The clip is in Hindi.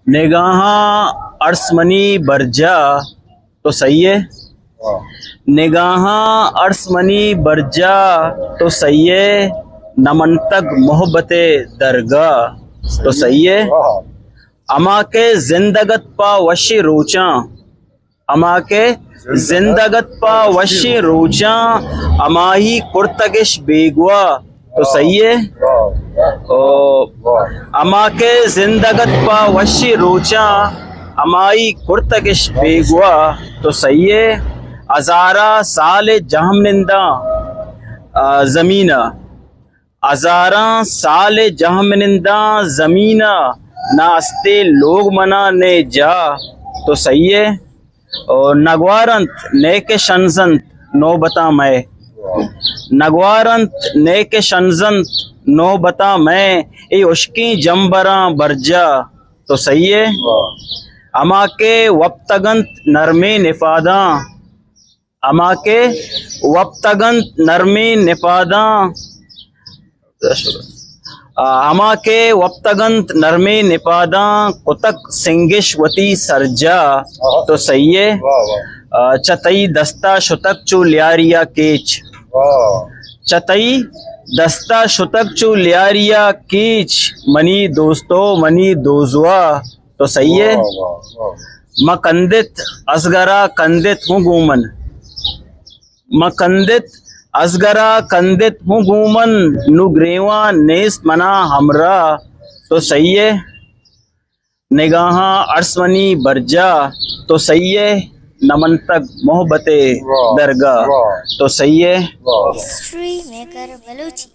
निगाहां अर्समनी बरजा तो सही है। निगाहां अर्समनी बरजा तो सही है। नमन तक मोहब्बते दरगाह तो सही है। अमा के जिंदगत पा वशी रोचा, अमा के जिंदगत पा वशी रोचा, अमाही कुर्तगिश बेगवा तो सही है। अमा के जिंदगत पा वशी रोचा, अमाई कुर्तगिश बेगवा तो सही है। हजारा साल जहमनिंदा जमीना, हजारा साल जहमनिंदा जमीना, नास्ते लोग मना ने जा तो सही है। और नगवारंत ने के शनजंत नो बता मैं, नगवारंत ने के शनजंत नो बता मैं, ए उश्की जम्बरा बरजा तो सही है। अमा के वक्तगंत नरमे निफादा, अमा के वक्तगंत नरमे निफादा, अमा के वक्तगंत नरमे निपादा, कुतक सिंगिशवती सरजा तो सही है। चतई दस्ता शुतक चू लियारिया केच, चतई दस्ता शुतक चू लियारिया कीच, मनी दोस्तो मनी दोजुआ तो सही है। मकंदित असगरा कंदित हूँ गूमन, मकंदित असगरा कंदित हूँ गूमन, नुग्रेवा नेस मना हमरा तो सही है। निगाहां अर्समनी बरजा तो सही है। नमन तक मोहब्बते दरगाह तो सही है। History maker Balochi.